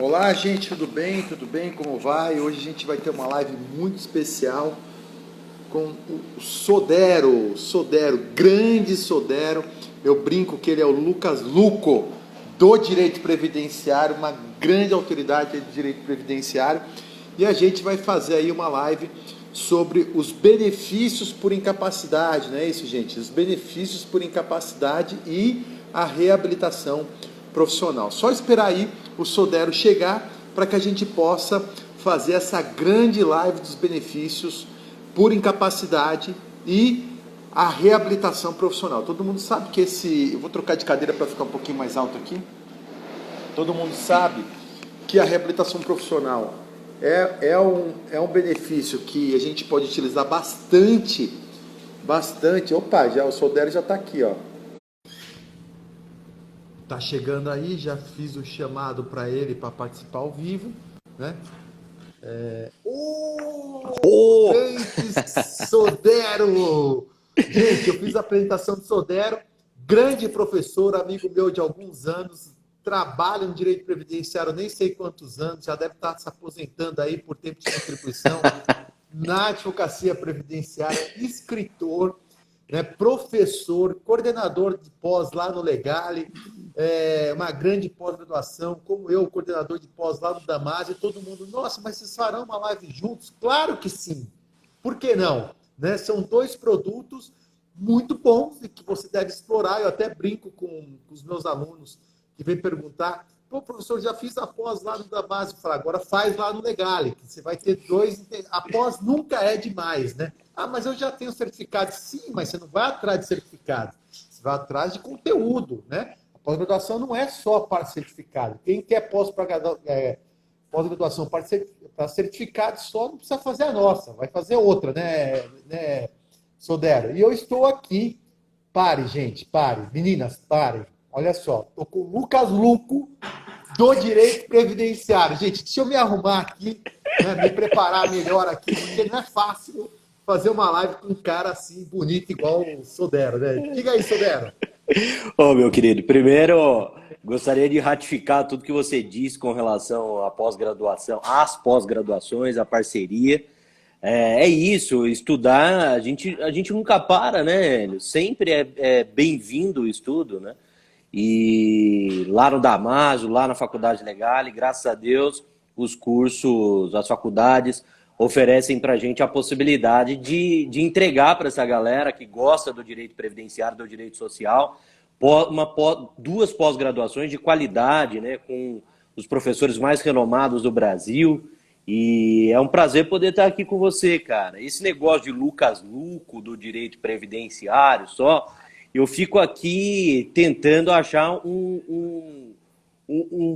Olá, gente, tudo bem? Tudo bem? Como vai? Hoje a gente vai ter uma live muito especial com o Sodero, grande Sodero. Eu brinco que ele é o Lucas Luco do direito previdenciário, uma grande autoridade de direito previdenciário. E a gente vai fazer aí uma live sobre os benefícios por incapacidade, não é isso, gente? Os benefícios por incapacidade e a reabilitação profissional. Só esperar aí o Sodero chegar para que a gente possa fazer essa grande live dos benefícios por incapacidade e a reabilitação profissional. Todo mundo sabe que eu vou trocar de cadeira para ficar um pouquinho mais alto aqui. Todo mundo sabe que a reabilitação profissional é um benefício que a gente pode utilizar bastante. Opa, o Sodero já está aqui, ó. Tá chegando aí, já fiz o chamado para ele para participar ao vivo, né? Grande Sodero! Gente, eu fiz a apresentação do Sodero, grande professor, amigo meu de alguns anos, trabalha no direito previdenciário nem sei quantos anos, já deve estar se aposentando aí por tempo de contribuição na advocacia previdenciária, escritor, né, professor, coordenador de pós lá no Legale, uma grande pós-graduação, como eu, coordenador de pós lá no Damásio, e todo mundo, nossa, mas vocês farão uma live juntos? Claro que sim! Por que não? Né? São dois produtos muito bons e que você deve explorar. Eu até brinco com os meus alunos que vêm perguntar, pô, professor, já fiz a pós lá no Damásio. Eu falo, agora faz lá no Legale, que você vai ter dois. A pós nunca é demais, né? Ah, mas eu já tenho certificado. Sim, mas você não vai atrás de certificado. Você vai atrás de conteúdo, né? A pós-graduação não é só para certificado. Quem quer pós-graduação para certificado só não precisa fazer a nossa, vai fazer outra, né, Sodero? E eu estou aqui. Pare, gente, pare. Meninas, pare. Olha só, estou com o Lucas Luco do direito previdenciário. Gente, deixa eu me arrumar aqui, né, me preparar melhor aqui, porque não é fácil fazer uma live com um cara assim bonito igual o Sodero, né? Diga aí, Sodero. Ô, meu querido, primeiro gostaria de ratificar tudo que você disse com relação à pós-graduação, às pós-graduações, à parceria. É isso, estudar, a gente nunca para, né, Hélio? Sempre é bem-vindo o estudo, né? E lá no Damásio, lá na Faculdade Legal, graças a Deus, os cursos, as faculdades oferecem para a gente a possibilidade de entregar para essa galera que gosta do direito previdenciário, do direito social, duas pós-graduações de qualidade, né, com os professores mais renomados do Brasil. E é um prazer poder estar aqui com você, cara. Esse negócio de Lucas Luco, do direito previdenciário só, eu fico aqui tentando achar um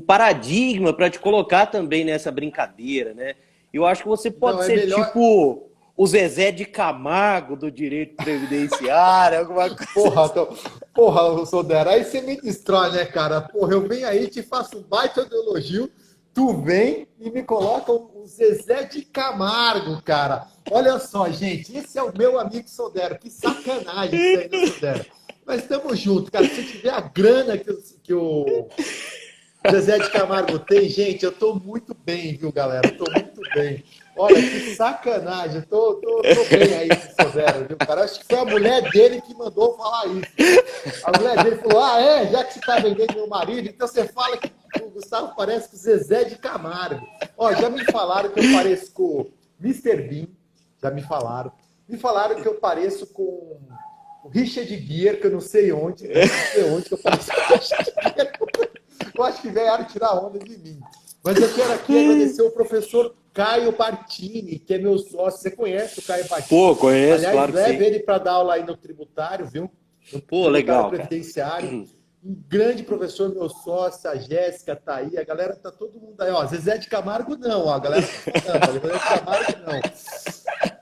paradigma para te colocar também nessa brincadeira, né? Eu acho que você pode ser melhor... tipo o Zezé de Camargo do direito previdenciário, alguma coisa. Porra, Sodero, aí você me destrói, né, cara? Porra, eu venho aí, te faço um baita de elogio, tu vem e me coloca o Zezé de Camargo, cara. Olha só, gente, esse é o meu amigo Sodero. Que sacanagem isso aí, né, Sodero? Mas estamos juntos, cara. Se tiver a grana que o Zezé de Camargo tem, gente, eu tô muito bem, viu, galera? Eu tô muito bem. Olha, que sacanagem. Eu tô bem aí com o Sodero, viu, cara? Acho que foi a mulher dele que mandou falar isso. A mulher dele falou, já que você tá vendendo meu marido, então você fala que o Gustavo parece com o Zezé de Camargo. Ó, já me falaram que eu pareço com o Mr. Bean, já me falaram. Me falaram que eu pareço com o Richard Gere, que eu não sei onde, que eu pareço com o Richard Gere. Eu acho que vieram tirar onda de mim. Mas eu quero aqui agradecer o professor Caio Partini, que é meu sócio. Você conhece o Caio Partini? Pô, conheço, aliás, claro que sim. leve ele para dar aula aí no tributário, viu? No Pô, legal, previdenciário. Um grande professor, meu sócio, a Jéssica tá aí, a galera tá todo mundo aí. Ó, Zezé de Camargo não, ó, a galera tá falando, Zezé de Camargo não.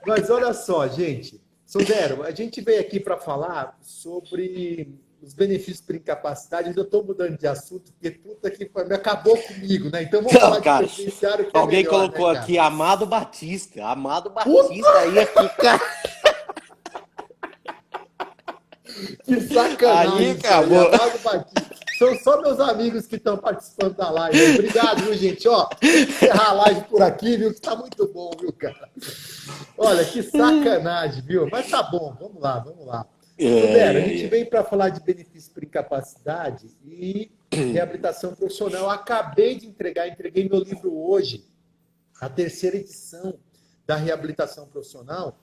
Mas olha só, gente. Sodero, a gente veio aqui para falar sobre os benefícios por incapacidade. Eu estou mudando de assunto, porque puta que me acabou comigo, né? Então vamos falar cara, de previdenciário, que alguém é melhor, colocou né, aqui Amado Batista. Amado Batista aí aqui, cara. Que sacanagem. Aí acabou. Amado Batista. São só meus amigos que estão participando da live. Obrigado, viu, gente? Ó, encerrar a live por aqui, viu? Que tá muito bom, viu, cara? Olha, que sacanagem, viu? Mas tá bom, vamos lá, vamos lá. Sudero, a gente veio para falar de benefício por incapacidade e reabilitação profissional. Eu acabei de entreguei meu livro hoje, a terceira edição da reabilitação profissional.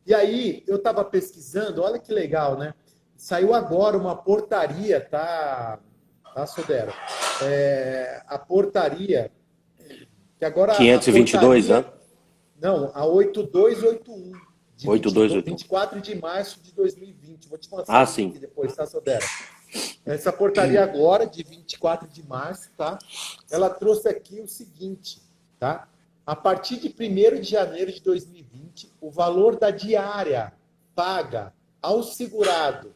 E aí, eu estava pesquisando, olha que legal, né? Saiu agora uma portaria, tá, Sodero? A portaria, que agora... 522, portaria, né? Não, a 8281, de 8281. 24 de março de 2020. Vou te mostrar sim. aqui depois, tá, Sodero? Essa portaria agora, de 24 de março, tá? Ela trouxe aqui o seguinte, tá? A partir de 1º de janeiro de 2020, o valor da diária paga ao segurado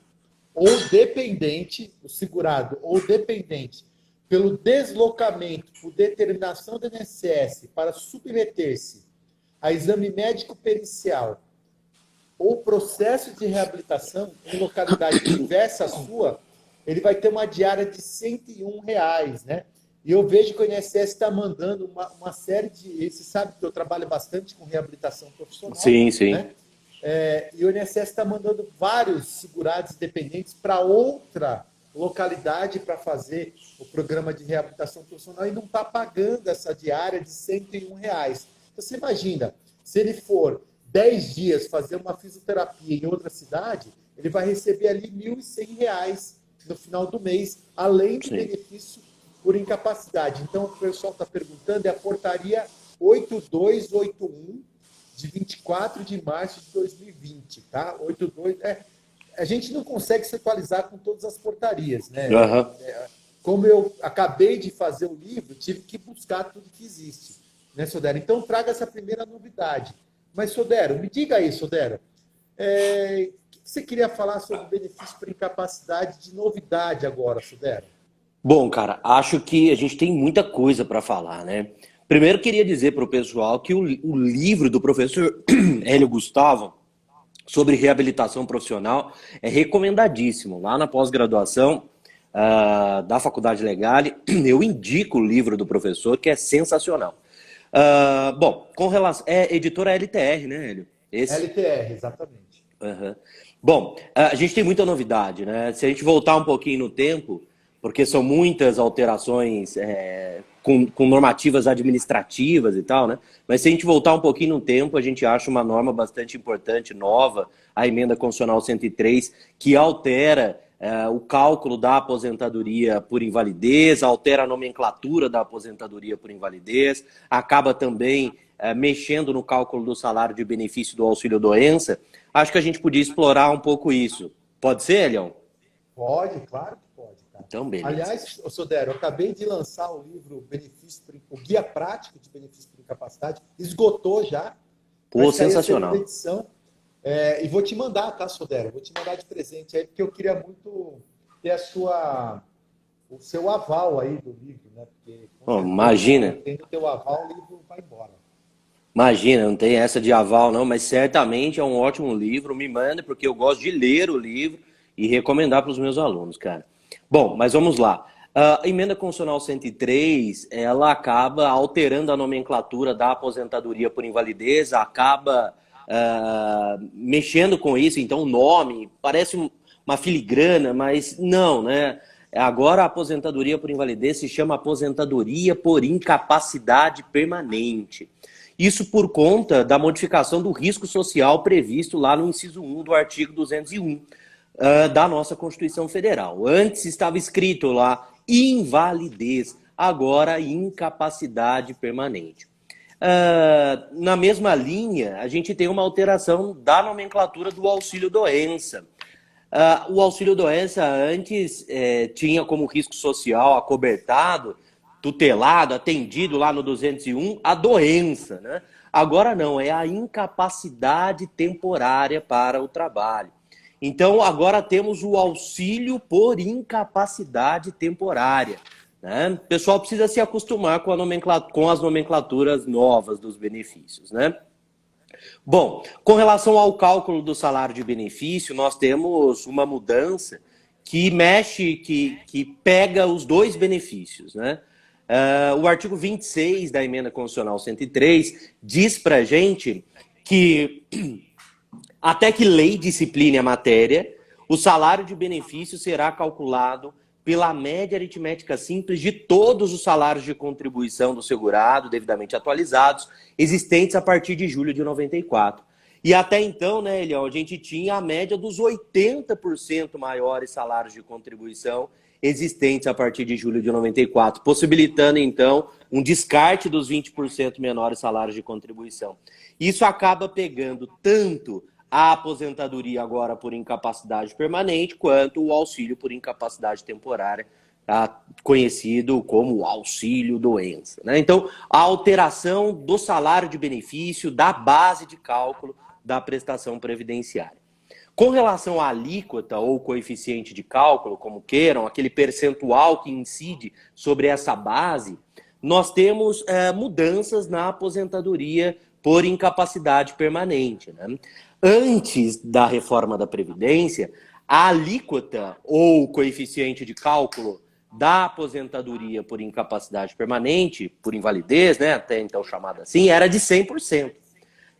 ou dependente, o segurado ou dependente, pelo deslocamento por determinação do INSS para submeter-se a exame médico pericial ou processo de reabilitação em localidade diversa à sua, ele vai ter uma diária de R$ 101, né? E eu vejo que o INSS está mandando uma série de... Você sabe que eu trabalho bastante com reabilitação profissional. Sim, sim. Né? E o INSS está mandando vários segurados dependentes para outra localidade para fazer o programa de reabilitação profissional e não está pagando essa diária de R$ 101. Então, você imagina, se ele for 10 dias fazer uma fisioterapia em outra cidade, ele vai receber ali R$ 1.100 no final do mês, além do benefício por incapacidade. Então, o pessoal está perguntando, é a portaria 8281, de 24 de março de 2020, tá? 82, a gente não consegue se atualizar com todas as portarias, né? Uhum. Como eu acabei de fazer o livro, tive que buscar tudo que existe, né, Sodero? Então, traga essa primeira novidade. Mas, Sodero, me diga aí, Sodero, o que você queria falar sobre benefício por incapacidade de novidade agora, Sodero? Bom, cara, acho que a gente tem muita coisa para falar, né? Primeiro, queria dizer para o pessoal que o livro do professor Hélio Gustavo sobre reabilitação profissional é recomendadíssimo. Lá na pós-graduação da Faculdade Legale, eu indico o livro do professor, que é sensacional. Bom, com relação... É editora LTR, né, Hélio? LTR, exatamente. Uhum. Bom, a gente tem muita novidade, né? Se a gente voltar um pouquinho no tempo, porque são muitas alterações com normativas administrativas e tal, né? Mas se a gente voltar um pouquinho no tempo, a gente acha uma norma bastante importante, nova, a Emenda Constitucional 103, que altera o cálculo da aposentadoria por invalidez, altera a nomenclatura da aposentadoria por invalidez, acaba também mexendo no cálculo do salário de benefício do auxílio-doença. Acho que a gente podia explorar um pouco isso. Pode ser, Elião? Pode, claro que pode. Cara. Então, beleza. Aliás, Sodero, eu acabei de lançar o livro o Guia Prático de Benefício por Incapacidade. Esgotou já. Pô, sensacional. Edição. E vou te mandar, tá, Sodero? Vou te mandar de presente aí, porque eu queria muito ter o seu aval aí do livro, né? Porque, imagina. Tendo o teu aval, o livro vai embora. Imagina, não tem essa de aval não, mas certamente é um ótimo livro. Me manda, porque eu gosto de ler o livro e recomendar para os meus alunos, cara. Bom, mas vamos lá. A Emenda Constitucional 103, ela acaba alterando a nomenclatura da aposentadoria por invalidez, acaba mexendo com isso. Então, o nome parece uma filigrana, mas não, né? Agora a aposentadoria por invalidez se chama aposentadoria por incapacidade permanente. Isso por conta da modificação do risco social previsto lá no inciso 1 do artigo 201 da nossa Constituição Federal. Antes estava escrito lá invalidez, agora incapacidade permanente. Na mesma linha, a gente tem uma alteração da nomenclatura do auxílio-doença. O auxílio-doença antes tinha como risco social acobertado, tutelado, atendido lá no 201, a doença, né? Agora não, é a incapacidade temporária para o trabalho. Então, agora temos o auxílio por incapacidade temporária, né? O pessoal precisa se acostumar com as nomenclaturas novas dos benefícios, né? Bom, com relação ao cálculo do salário de benefício, nós temos uma mudança que mexe, que pega os dois benefícios, né? O artigo 26 da Emenda Constitucional 103 diz para a gente que, até que lei discipline a matéria, o salário de benefício será calculado pela média aritmética simples de todos os salários de contribuição do segurado, devidamente atualizados, existentes a partir de julho de 94. E até então, né, Elião, a gente tinha a média dos 80% maiores salários de contribuição existentes a partir de julho de 94, possibilitando, então, um descarte dos 20% menores salários de contribuição. Isso acaba pegando tanto a aposentadoria agora por incapacidade permanente, quanto o auxílio por incapacidade temporária, conhecido como auxílio-doença, né? Então, a alteração do salário de benefício, da base de cálculo da prestação previdenciária. Com relação à alíquota ou coeficiente de cálculo, como queiram, aquele percentual que incide sobre essa base, nós temos mudanças na aposentadoria por incapacidade permanente, né? Antes da reforma da Previdência, a alíquota ou coeficiente de cálculo da aposentadoria por incapacidade permanente, por invalidez, né, até então chamada assim, era de 100%.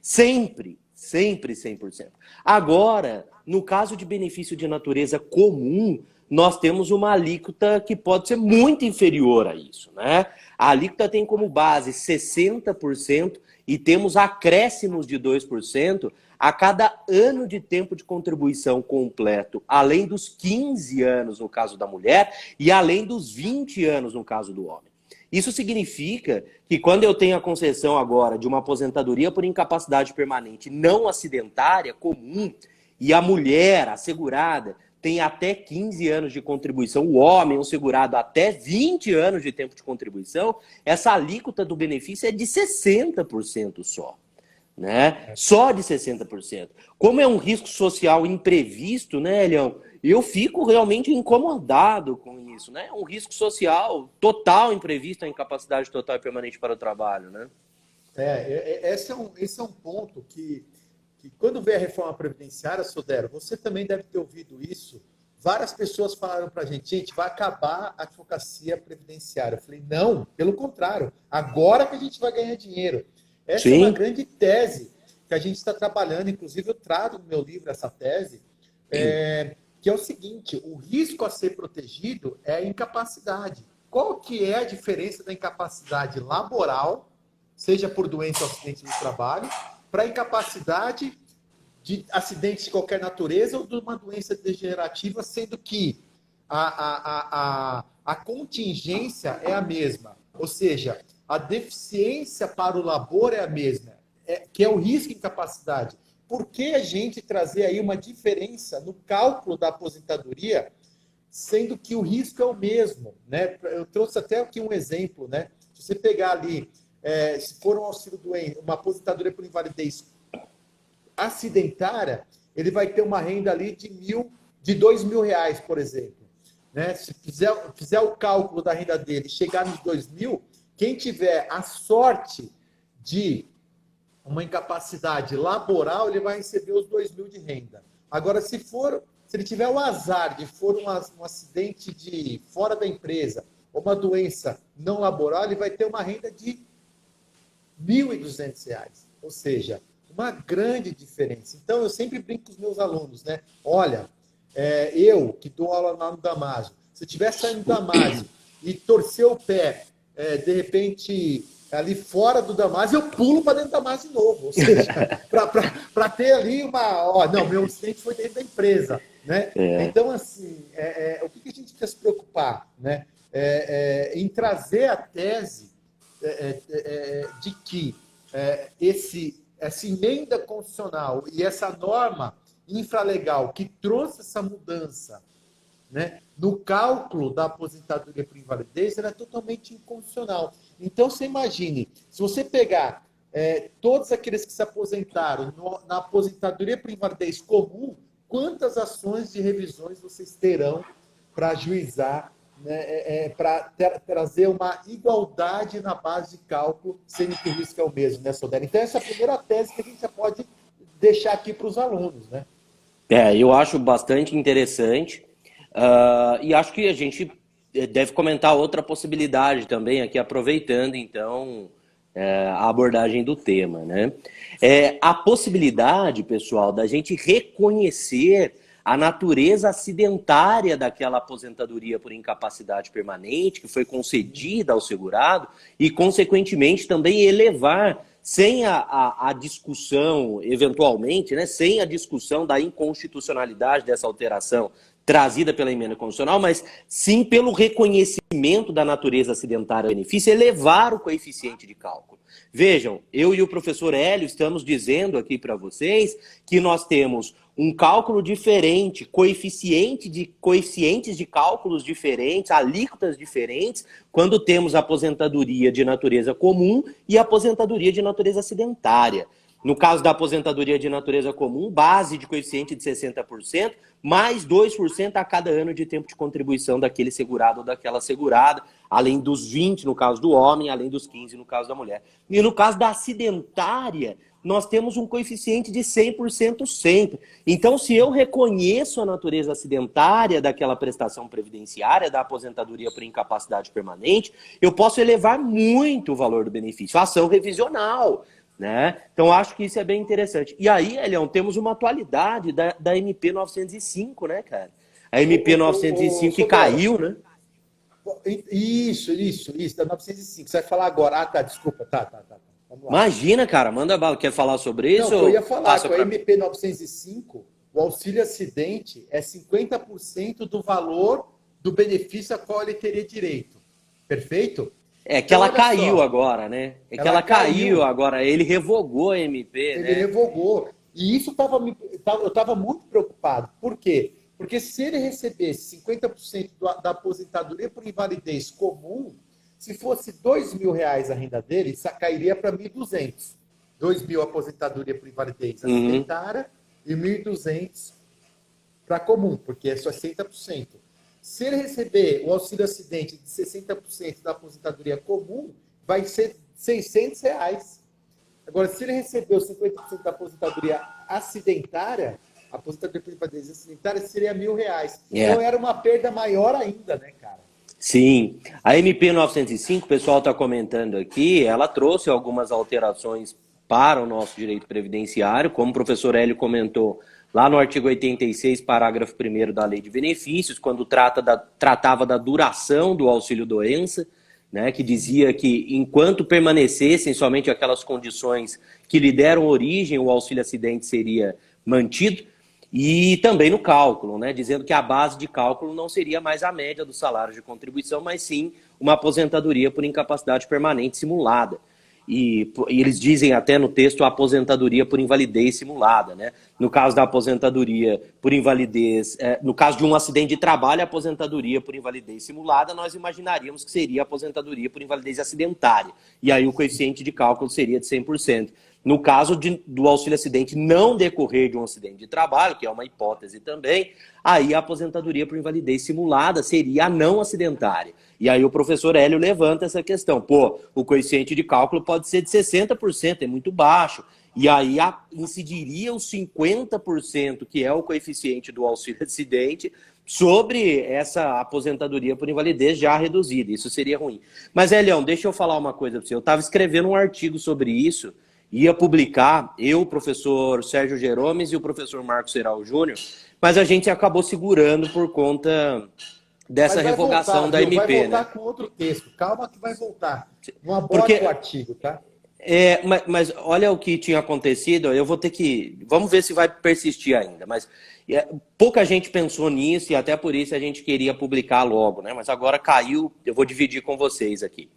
Sempre 100%. Agora, no caso de benefício de natureza comum, nós temos uma alíquota que pode ser muito inferior a isso, né? A alíquota tem como base 60% e temos acréscimos de 2% a cada ano de tempo de contribuição completo, além dos 15 anos no caso da mulher e além dos 20 anos no caso do homem. Isso significa que quando eu tenho a concessão agora de uma aposentadoria por incapacidade permanente não acidentária, comum, e a mulher, a segurada, tem até 15 anos de contribuição, o homem, o segurado, até 20 anos de tempo de contribuição, essa alíquota do benefício é de 60% só. Né? Só de 60%. Como é um risco social imprevisto, né, Elião? Eu fico realmente incomodado com isso, né? É um risco social total imprevisto, a incapacidade total e permanente para o trabalho, né? Esse é um ponto que quando veio a reforma previdenciária, Sodero, você também deve ter ouvido isso. Várias pessoas falaram para a gente, vai acabar a advocacia previdenciária. Eu falei, não, pelo contrário, agora que a gente vai ganhar dinheiro. Essa Sim. é uma grande tese que a gente está trabalhando, inclusive eu trago no meu livro essa tese, que é o seguinte, o risco a ser protegido é a incapacidade. Qual que é a diferença da incapacidade laboral, seja por doença ou acidente do trabalho, para a incapacidade de acidentes de qualquer natureza ou de uma doença degenerativa, sendo que a contingência é a mesma. Ou seja, a deficiência para o labor é a mesma, que é o risco de incapacidade. Por que a gente trazer aí uma diferença no cálculo da aposentadoria, sendo que o risco é o mesmo, né? Eu trouxe até aqui um exemplo, né? Se você pegar ali, se for um auxílio-doença, uma aposentadoria por invalidez acidentária, ele vai ter uma renda ali de R$2.000, por exemplo. Né? Se fizer o cálculo da renda dele e chegar nos 2.000, quem tiver a sorte de uma incapacidade laboral, ele vai receber os 2.000 de renda. Agora, se ele tiver o azar de for um acidente de fora da empresa, ou uma doença não laboral, ele vai ter uma renda de R$1.200. Ou seja, uma grande diferença. Então, eu sempre brinco com os meus alunos, né? Olha, eu que dou aula lá no Damásio, se eu estiver saindo do Damásio e torcer o pé, de repente, ali fora do Damásio, eu pulo para dentro do Damásio de novo. Ou seja, para ter ali não, meu acidente foi dentro da empresa. Né? Então, assim, o que a gente precisa se preocupar? Né? Em trazer a tese de que essa emenda constitucional e essa norma infralegal que trouxe essa mudança, né, no cálculo da aposentadoria por invalidez, era totalmente inconstitucional. Então, você imagine, se você pegar todos aqueles que se aposentaram na aposentadoria por invalidez comum, quantas ações de revisões vocês terão para ajuizar, né, para trazer uma igualdade na base de cálculo, sendo que o risco é o mesmo, né, Sodero? Então, essa é a primeira tese que a gente já pode deixar aqui para os alunos, né? Eu acho bastante interessante. E acho que a gente deve comentar outra possibilidade também aqui, aproveitando então a abordagem do tema, né? A possibilidade, pessoal, da gente reconhecer a natureza acidentária daquela aposentadoria por incapacidade permanente que foi concedida ao segurado e, consequentemente, também elevar, sem a discussão, eventualmente, né, sem a discussão da inconstitucionalidade dessa alteração trazida pela emenda constitucional, mas sim pelo reconhecimento da natureza acidentária do benefício, elevar o coeficiente de cálculo. Vejam, eu e o professor Hélio estamos dizendo aqui para vocês que nós temos um cálculo diferente, coeficientes de cálculos diferentes, alíquotas diferentes, quando temos aposentadoria de natureza comum e aposentadoria de natureza acidentária. No caso da aposentadoria de natureza comum, base de coeficiente de 60%, mais 2% a cada ano de tempo de contribuição daquele segurado ou daquela segurada, além dos 20 no caso do homem, além dos 15 no caso da mulher. E no caso da acidentária, nós temos um coeficiente de 100% sempre. Então, se eu reconheço a natureza acidentária daquela prestação previdenciária, da aposentadoria por incapacidade permanente, eu posso elevar muito o valor do benefício, ação revisional, né? Então, acho que isso é bem interessante. E aí, Elião, temos uma atualidade da MP 905, né, cara? A MP 905 que caiu, né? Isso, da 905. Você vai falar agora. Ah, tá, desculpa. Tá. Vamos lá. Imagina, cara, manda bala. Quer falar sobre isso? Não, eu ia falar, com a MP 905, o auxílio acidente é 50% do valor do benefício a qual ele teria direito. Perfeito? É que ela caiu agora, né? É que ela caiu agora. Ele revogou a MP, né? Ele revogou. E isso eu estava muito preocupado. Por quê? Porque se ele recebesse 50% da aposentadoria por invalidez comum, se fosse R$2.000 a renda dele, isso cairia para 1.200. 2.000 aposentadoria por invalidez acidentária e 1.200 para comum, porque é só 60%. Se ele receber o auxílio acidente de 60% da aposentadoria comum, vai ser R$600. Agora, se ele recebeu 50% da aposentadoria acidentária, a aposentadoria por invalidez acidentária seria R$1.000. Então era uma perda maior ainda, né, cara? Sim. A MP 905, o pessoal está comentando aqui, ela trouxe algumas alterações para o nosso direito previdenciário, como o professor Hélio comentou, lá no artigo 86, parágrafo 1º da Lei de Benefícios, quando tratava da duração do auxílio-doença, né, que dizia que enquanto permanecessem somente aquelas condições que lhe deram origem, o auxílio-acidente seria mantido, e também no cálculo, né, dizendo que a base de cálculo não seria mais a média dos salários de contribuição, mas sim uma aposentadoria por incapacidade permanente simulada. E eles dizem até no texto a aposentadoria por invalidez simulada, né? No caso da aposentadoria por invalidez, no caso de um acidente de trabalho, a aposentadoria por invalidez simulada, nós imaginaríamos que seria a aposentadoria por invalidez acidentária. E aí o coeficiente de cálculo seria de 100%. No caso do auxílio-acidente não decorrer de um acidente de trabalho, que é uma hipótese também, aí a aposentadoria por invalidez simulada seria a não acidentária. E aí o professor Hélio levanta essa questão. Pô, o coeficiente de cálculo pode ser de 60%, é muito baixo. E aí incidiria os 50%, que é o coeficiente do auxílio-acidente, sobre essa aposentadoria por invalidez já reduzida. Isso seria ruim. Mas, Helião, deixa eu falar uma coisa para você. Eu estava escrevendo um artigo sobre isso, ia publicar, eu, o professor Sérgio Geromes e o professor Marcos Seral Júnior, mas a gente acabou segurando por conta dessa revogação voltar, da MP. Vai voltar, né? Com outro texto. Calma que vai voltar. Não aborda o artigo, tá? Mas olha o que tinha acontecido, eu vou ter que... Vamos ver se vai persistir ainda, mas pouca gente pensou nisso e até por isso a gente queria publicar logo, né? Mas agora caiu, eu vou dividir com vocês aqui.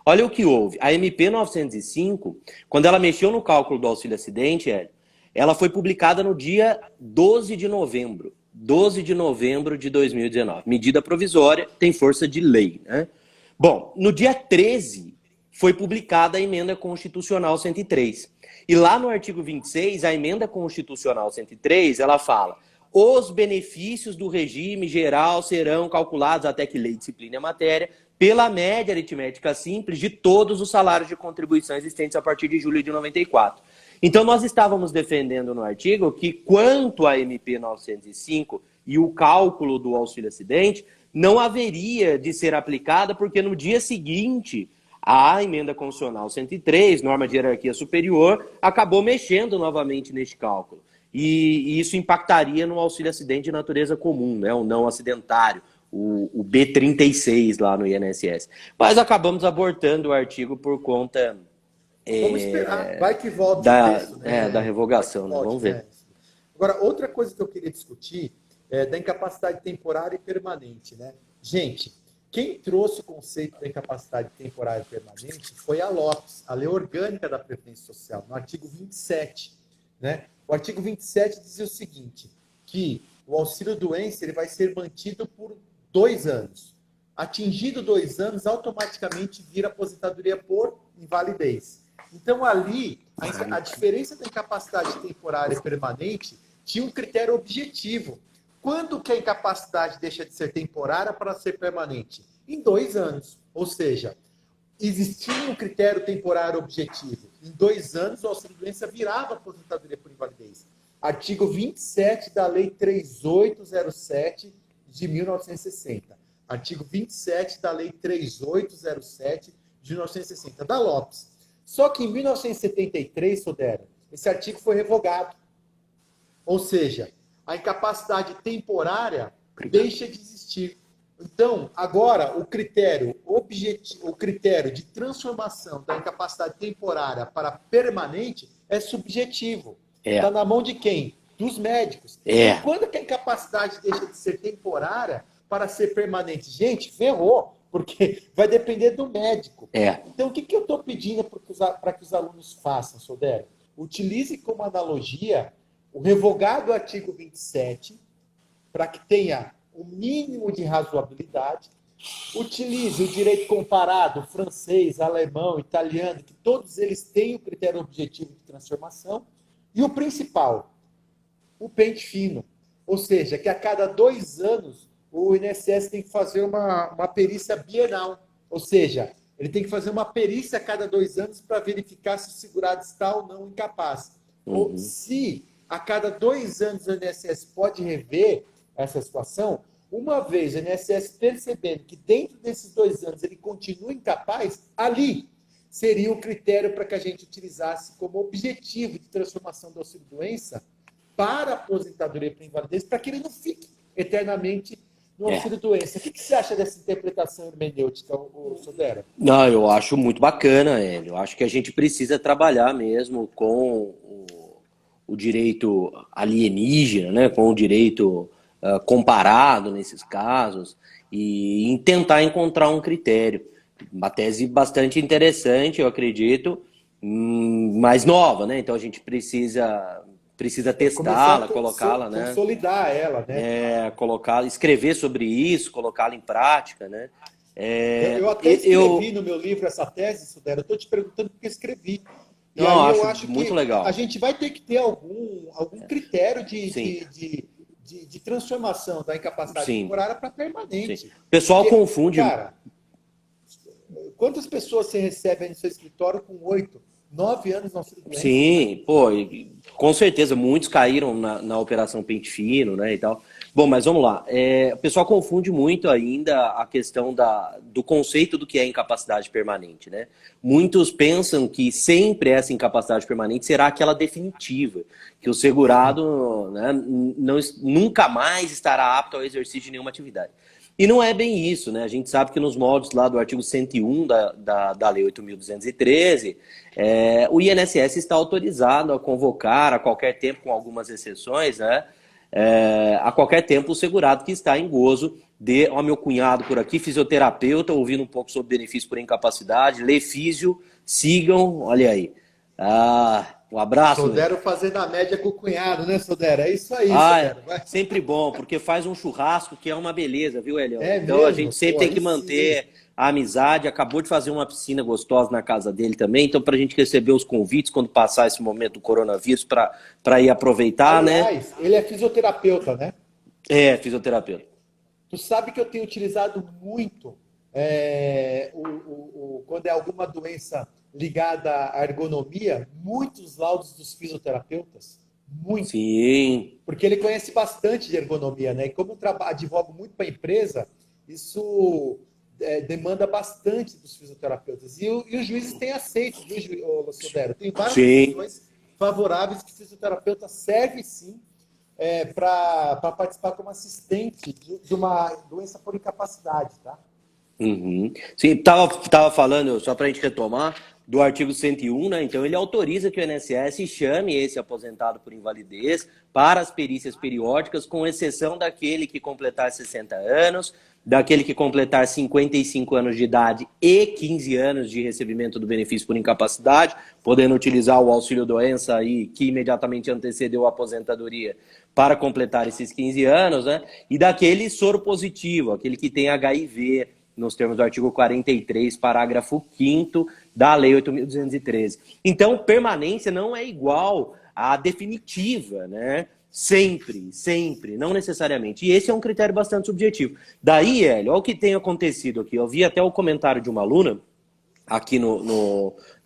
Olha o que houve. A MP 905, quando ela mexeu no cálculo do auxílio-acidente, ela foi publicada no dia 12 de novembro. 12 de novembro de 2019. Medida provisória, tem força de lei, né? Bom, no dia 13, foi publicada a Emenda Constitucional 103. E lá no artigo 26, a Emenda Constitucional 103, ela fala: os benefícios do regime geral serão calculados, até que lei discipline a matéria, pela média aritmética simples de todos os salários de contribuição existentes a partir de julho de 94. Então, nós estávamos defendendo no artigo que, quanto à MP 905, e o cálculo do auxílio acidente não haveria de ser aplicada, porque no dia seguinte a emenda constitucional 103, norma de hierarquia superior, acabou mexendo novamente neste cálculo. E isso impactaria no auxílio acidente de natureza comum, né, o não acidentário, o B36 lá no INSS. Mas acabamos abortando o artigo por conta Vamos esperar, vai que volta o texto, né? da revogação, né? Volte, Vamos ver. né? Agora, outra coisa que eu queria discutir é da incapacidade temporária e permanente, né? Gente, quem trouxe o conceito da incapacidade temporária e permanente foi a Lopes, a Lei Orgânica da Previdência Social, no artigo 27, né? O artigo 27 dizia o seguinte, que o auxílio-doença ele vai ser mantido por 2 anos. Atingido 2 anos, automaticamente vira aposentadoria por invalidez. Então, ali, a diferença da incapacidade temporária e permanente tinha um critério objetivo. Quando que a incapacidade deixa de ser temporária para ser permanente? Em 2 anos. Ou seja, existia um critério temporário objetivo. Em 2 anos, o auxílio-doença virava aposentadoria por invalidez. Artigo 27 da Lei 3807 de 1960. Artigo 27 da Lei 3807 de 1960, da Lopes. Só que em 1973, Sodero, esse artigo foi revogado. Ou seja, a incapacidade temporária deixa de existir. Então, agora, o critério de transformação da incapacidade temporária para permanente é subjetivo. Está na mão de quem? Dos médicos. E quando que a incapacidade deixa de ser temporária para ser permanente? Gente, ferrou, porque vai depender do médico. Então, o que eu estou pedindo para que os alunos façam, Sodero? Utilize como analogia o revogado artigo 27, para que tenha o mínimo de razoabilidade. Utilize o direito comparado, francês, alemão, italiano, que todos eles têm o critério objetivo de transformação. E o principal, o pente fino. Ou seja, que a cada 2 anos o INSS tem que fazer uma perícia bienal. Ou seja, ele tem que fazer uma perícia a cada 2 anos para verificar se o segurado está ou não incapaz. Ou se a cada 2 anos o INSS pode rever essa situação, uma vez o INSS percebendo que dentro desses 2 anos ele continua incapaz, ali seria o critério para que a gente utilizasse como objetivo de transformação do auxílio-doença para a aposentadoria por invalidez, para que ele não fique eternamente no auxílio-doença. O que você acha dessa interpretação hermenêutica, Sodero? Não, eu acho muito bacana, Hélio. Eu acho que a gente precisa trabalhar mesmo com o direito alienígena, né, com o direito comparado nesses casos, e tentar encontrar um critério. Uma tese bastante interessante, eu acredito, mais nova, né? Então a gente precisa testá-la, colocá-la, né? Consolidar ela, né? Colocá-la, escrever sobre isso, colocá-la em prática, né? Eu até escrevi no meu livro essa tese, Sodero. Eu estou te perguntando porque escrevi. E não, aí eu acho muito que legal. A gente vai ter que ter algum critério de transformação da incapacidade temporária para permanente. Sim. O pessoal confunde. Cara, quantas pessoas você recebe aí no seu escritório com 8, 9 anos no auxílio-doença? Sim, pô, com certeza, muitos caíram na operação pente fino, né, e tal. Bom, mas vamos lá. O pessoal confunde muito ainda a questão do conceito do que é incapacidade permanente, né? Muitos pensam que sempre essa incapacidade permanente será aquela definitiva, que o segurado, né, nunca mais estará apto ao exercício de nenhuma atividade. E não é bem isso, né? A gente sabe que nos moldes lá do artigo 101 da Lei 8.213, o INSS está autorizado a convocar a qualquer tempo, com algumas exceções, né? A qualquer tempo o segurado que está em gozo de, ó, meu cunhado por aqui, fisioterapeuta, ouvindo um pouco sobre benefício por incapacidade, lê físio, sigam, olha aí. Um abraço. Sodero fazendo a média com o cunhado, né, Sodero? É isso aí, Sodero. Sempre bom, porque faz um churrasco que é uma beleza, viu, Elião? Então mesmo? A gente sempre tem que manter a amizade. Acabou de fazer uma piscina gostosa na casa dele também, então para a gente receber os convites quando passar esse momento do coronavírus para ir aproveitar, aliás, né? Ele é fisioterapeuta, né? Fisioterapeuta. Tu sabe que eu tenho utilizado muito quando é alguma doença ligada à ergonomia, muitos laudos dos fisioterapeutas. Muito. Sim. Porque ele conhece bastante de ergonomia, né? E como eu advogo muito para a empresa, isso demanda bastante dos fisioterapeutas. E os juízes têm aceito, viu, Sodero? Tem várias Sim. decisões favoráveis que o fisioterapeuta serve sim para participar como assistente de uma doença por incapacidade, tá? Uhum. Sim, tava falando, só para a gente retomar, do artigo 101, né? Então ele autoriza que o INSS chame esse aposentado por invalidez para as perícias periódicas, com exceção daquele que completar 60 anos, daquele que completar 55 anos de idade e 15 anos de recebimento do benefício por incapacidade, podendo utilizar o auxílio-doença aí, que imediatamente antecedeu a aposentadoria para completar esses 15 anos, né? E daquele soro positivo, aquele que tem HIV, nos termos do artigo 43, parágrafo 5º da Lei 8.213. Então, permanência não é igual à definitiva, né? Sempre, sempre, não necessariamente. E esse é um critério bastante subjetivo. Daí, Hélio, olha o que tem acontecido aqui. Eu vi até o comentário de uma aluna aqui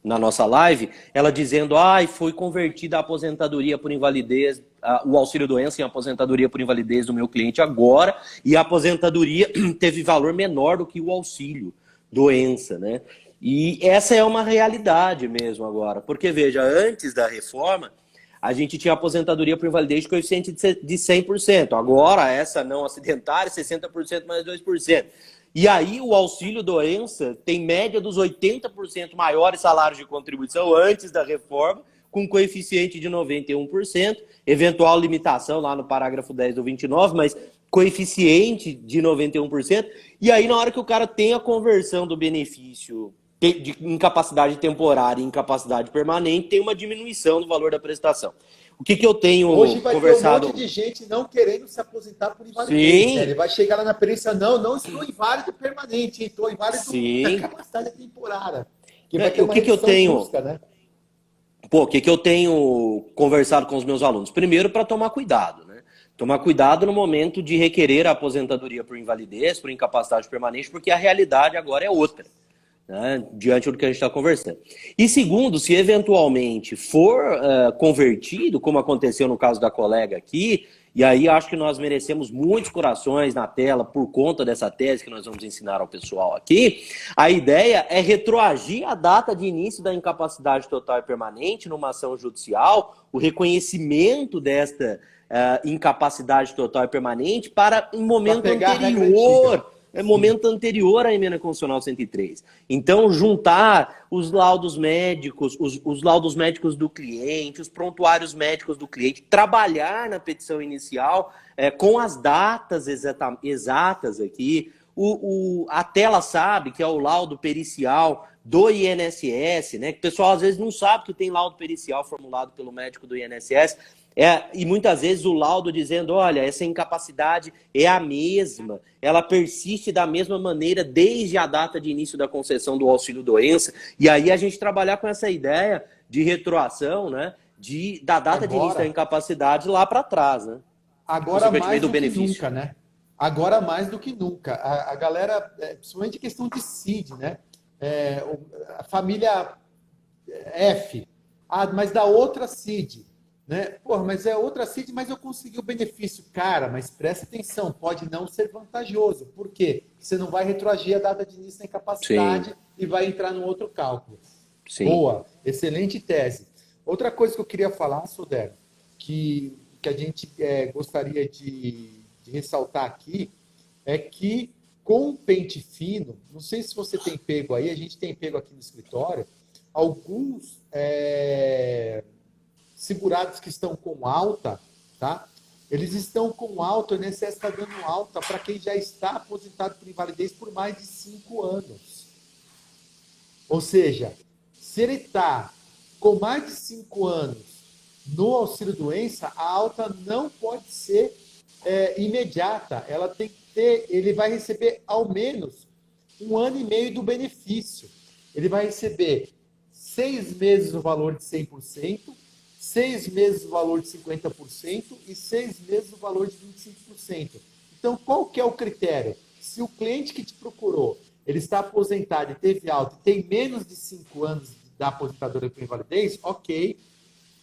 na nossa live, ela dizendo, foi convertida a aposentadoria por invalidez, o auxílio-doença em aposentadoria por invalidez do meu cliente agora, e a aposentadoria teve valor menor do que o auxílio-doença, né? E essa é uma realidade mesmo agora, porque veja, antes da reforma, a gente tinha aposentadoria por invalidez de coeficiente de 100%. Agora, essa não acidentária, 60% mais 2%. E aí o auxílio-doença tem média dos 80% maiores salários de contribuição antes da reforma, com coeficiente de 91%, eventual limitação lá no parágrafo 10 do 29, mas coeficiente de 91%. E aí na hora que o cara tem a conversão do benefício de incapacidade temporária e incapacidade permanente, tem uma diminuição do valor da prestação. O que eu tenho Hoje vai conversado... ter um monte de gente não querendo se aposentar por invalidez, né? Sim, Ele vai chegar lá na perícia, não estou inválido permanente, estou inválido da sim. capacidade temporária. Que vai ter O uma que eu redução tenho... brusca, né? Pô, o que eu tenho conversado com os meus alunos? Primeiro, para tomar cuidado, né? Tomar cuidado no momento de requerer a aposentadoria por invalidez, por incapacidade permanente, porque a realidade agora é outra, né? Diante do que a gente está conversando. E segundo, se eventualmente for convertido, como aconteceu no caso da colega aqui, e aí acho que nós merecemos muitos corações na tela por conta dessa tese que nós vamos ensinar ao pessoal aqui, a ideia é retroagir a data de início da incapacidade total e permanente numa ação judicial, o reconhecimento desta incapacidade total e permanente para um momento pegar a regra antiga. anterior. Momento anterior à emenda constitucional 103. Então, juntar os laudos médicos, os laudos médicos do cliente, os prontuários médicos do cliente, trabalhar na petição inicial com as datas exatas aqui. A tela sabe que é o laudo pericial do INSS, né? Que o pessoal às vezes não sabe que tem laudo pericial formulado pelo médico do INSS. E muitas vezes o laudo dizendo, olha, essa incapacidade é a mesma, ela persiste da mesma maneira desde a data de início da concessão do auxílio-doença, e aí a gente trabalhar com essa ideia de retroação, né, da data de início da incapacidade lá para trás, né? Agora mais do que nunca, né? Agora mais do que nunca. A galera, principalmente questão de CID, né? A família F, mas da outra CID. Né? Porra, mas é outra CID, mas eu consegui o benefício. Cara, mas presta atenção, pode não ser vantajoso. Por quê? Você não vai retroagir a data de início da incapacidade. Sim. E vai entrar no outro cálculo. Sim. Boa, excelente tese. Outra coisa que eu queria falar, Sodero, que a gente gostaria de ressaltar aqui, é que com o pente fino, não sei se você tem pego aí, a gente tem pego aqui no escritório, alguns... segurados que estão com alta, tá? Eles estão com alta, o INSS está dando alta para quem já está aposentado por invalidez por mais de 5 anos. Ou seja, se ele está com mais de 5 anos no auxílio-doença, a alta não pode ser imediata. Ela tem que ter, ele vai receber ao menos 1 ano e meio do benefício. Ele vai receber 6 meses o valor de 100%, 6 meses o valor de 50% e 6 meses o valor de 25%. Então, qual que é o critério? Se o cliente que te procurou, ele está aposentado e teve alta e tem menos de 5 anos da aposentadoria por invalidez, ok,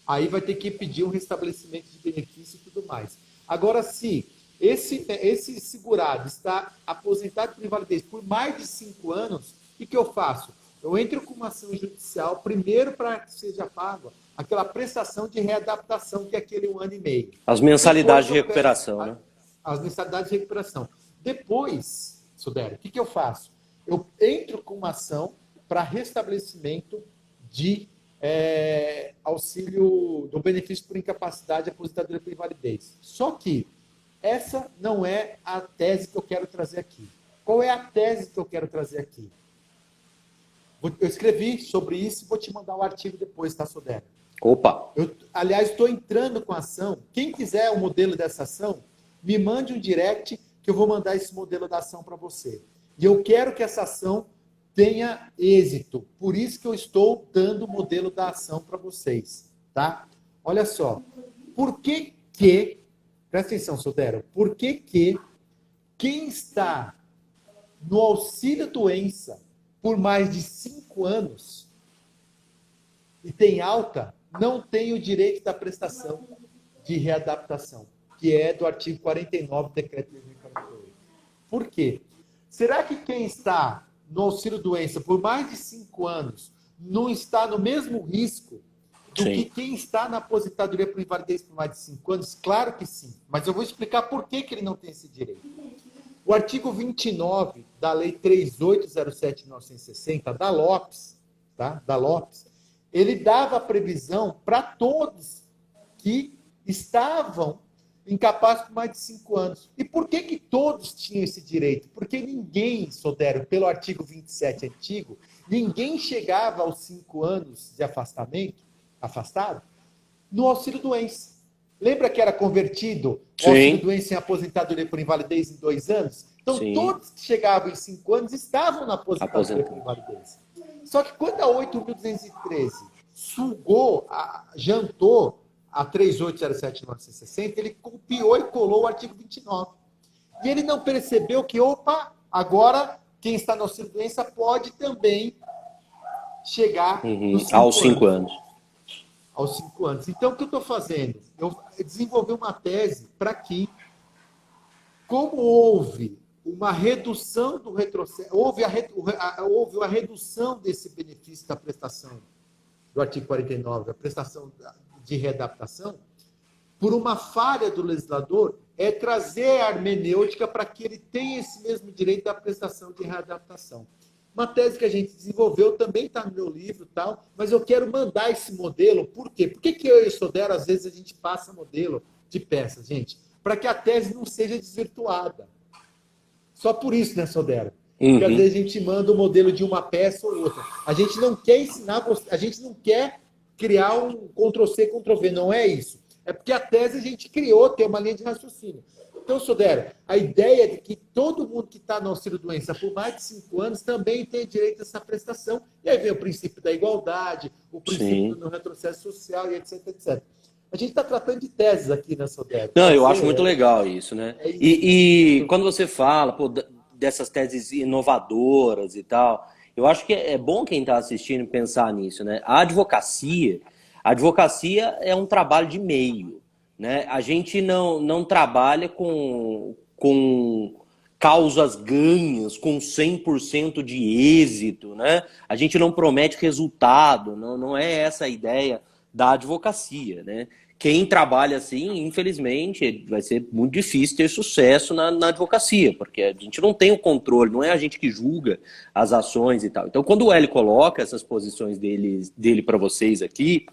aí vai ter que pedir um restabelecimento de benefício e tudo mais. Agora, se esse segurado está aposentado por invalidez por mais de 5 anos, o que eu faço? Eu entro com uma ação judicial, primeiro para que seja paga aquela prestação de readaptação, que é aquele 1 ano e meio. As mensalidades de recuperação, né? As mensalidades de recuperação. Depois, Sudero, o que eu faço? Eu entro com uma ação para restabelecimento de auxílio do benefício por incapacidade, aposentadoria por invalidez. Só que essa não é a tese que eu quero trazer aqui. Qual é a tese que eu quero trazer aqui? Eu escrevi sobre isso e vou te mandar o artigo depois, tá, Sudero? Opa! Aliás, estou entrando com a ação. Quem quiser o modelo dessa ação, me mande um direct que eu vou mandar esse modelo da ação para você. E eu quero que essa ação tenha êxito. Por isso que eu estou dando o modelo da ação para vocês, tá? Olha só. Por que presta atenção, Sudero, por que quem está no auxílio doença por mais de 5 anos e tem alta, não tem o direito da prestação de readaptação, que é do artigo 49 do Decreto 2048. Por quê? Será que quem está no auxílio-doença por mais de 5 anos não está no mesmo risco do que quem está na aposentadoria por invalidez por mais de 5 anos? Claro que sim, mas eu vou explicar por que ele não tem esse direito. O artigo 29 da Lei 3807 de 1960, da Lopes, tá? Da Lopes, ele dava a previsão para todos que estavam incapazes por mais de 5 anos. E por que todos tinham esse direito? Porque ninguém, Sodero, pelo artigo 27 antigo, ninguém chegava aos 5 anos de afastado, no auxílio-doença. Lembra que era convertido o auxílio-doença em aposentadoria por invalidez em 2 anos? Então, todos que chegavam em 5 anos estavam na aposentadoria por invalidez. Só que quando a 8.213 jantou a 3807/1960, ele copiou e colou o artigo 29. E ele não percebeu que, agora quem está no auxílio-doença pode também chegar aos 5 anos. Aos 5 anos. Então, o que eu estou fazendo? Eu desenvolvi uma tese para que, como houve uma redução do retrocesso, houve uma redução desse benefício da prestação do artigo 49, da prestação de readaptação, por uma falha do legislador, é trazer a hermenêutica para que ele tenha esse mesmo direito da prestação de readaptação. Uma tese que a gente desenvolveu, também está no meu livro, tal, mas eu quero mandar esse modelo. Por quê? Por que eu e o Sodero, às vezes, a gente passa modelo de peças, gente? Para que a tese não seja desvirtuada. Só por isso, né, Sodero? Porque às vezes a gente manda o modelo de uma peça ou outra. A gente não quer ensinar, a gente não quer criar um Ctrl-C, Ctrl-V, não é isso. É porque a tese a gente criou, tem uma linha de raciocínio. Então, Sodero, a ideia é de que todo mundo que está no auxílio-doença por mais de 5 anos também tem direito a essa prestação. E aí vem o princípio da igualdade, o princípio do retrocesso social e etc, etc. A gente está tratando de teses aqui, né, Sodero? Não, eu acho muito legal isso, né? E quando você fala dessas teses inovadoras e tal, eu acho que é bom quem está assistindo pensar nisso, né? A advocacia é um trabalho de meio, né? A gente não trabalha com causas ganhas, com 100% de êxito, né? A gente não promete resultado, não é essa a ideia da advocacia, né? Quem trabalha assim, infelizmente, vai ser muito difícil ter sucesso na advocacia, porque a gente não tem o controle, não é a gente que julga as ações e tal. Então, quando o Hélio coloca essas posições dele para vocês aqui,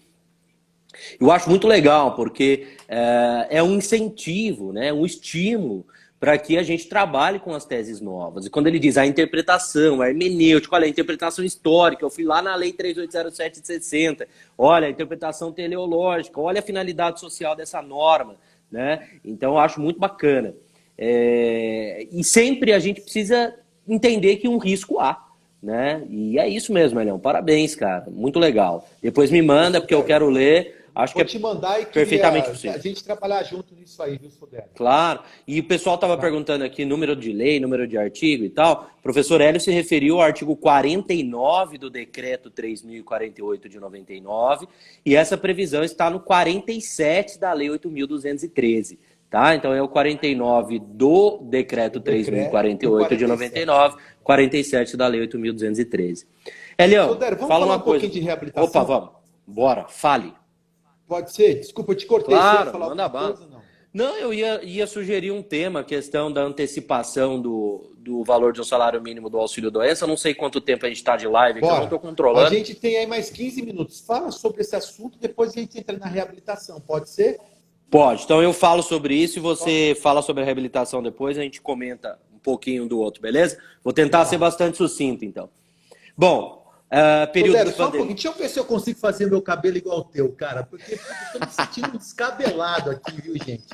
eu acho muito legal, porque é um incentivo, né, um estímulo para que a gente trabalhe com as teses novas. E quando ele diz a interpretação, a hermenêutica, olha, a interpretação histórica, eu fui lá na Lei 3807 de 60, olha, a interpretação teleológica, olha a finalidade social dessa norma, né? Então, eu acho muito bacana. E sempre a gente precisa entender que um risco há, né? E é isso mesmo, Elião. Parabéns, cara. Muito legal. Depois me manda, porque eu quero ler Acho que Vou é te mandar e perfeitamente queria a possível. gente trabalhar junto nisso aí, viu, Sodero? Claro. E o pessoal estava Tá. perguntando aqui número de lei, número de artigo e tal. O professor Hélio se referiu ao artigo 49 do decreto 3.048 de 99, e essa previsão está no 47 da lei 8.213. Tá? Então é o 49 do decreto Do decreto e o 3.048 de 47. 99, 47 da lei 8.213. Elião, Sodero, vamos fala falar uma um coisa. pouquinho de Opa, reabilitação? vamos. Bora, fale. Pode ser? Desculpa, eu te cortei. Você ia Claro, falar manda alguma bala. coisa ou não? Não, eu ia sugerir um tema, a questão da antecipação do valor de um salário mínimo do auxílio-doença. Não sei quanto tempo a gente está de live, que eu não Bora. estou A controlando. gente tem aí mais 15 minutos. Fala sobre esse assunto, depois a gente entra na reabilitação. Pode ser? Pode, então eu falo sobre isso e você fala sobre a reabilitação depois, a gente comenta um pouquinho do outro, beleza? Vou tentar ser Tá. bastante sucinto, então. Bom, período Sodero, de só um pouquinho. pandemia. Deixa eu ver se eu consigo fazer meu cabelo igual o teu, cara. Porque puta, eu tô me sentindo descabelado aqui, viu, gente?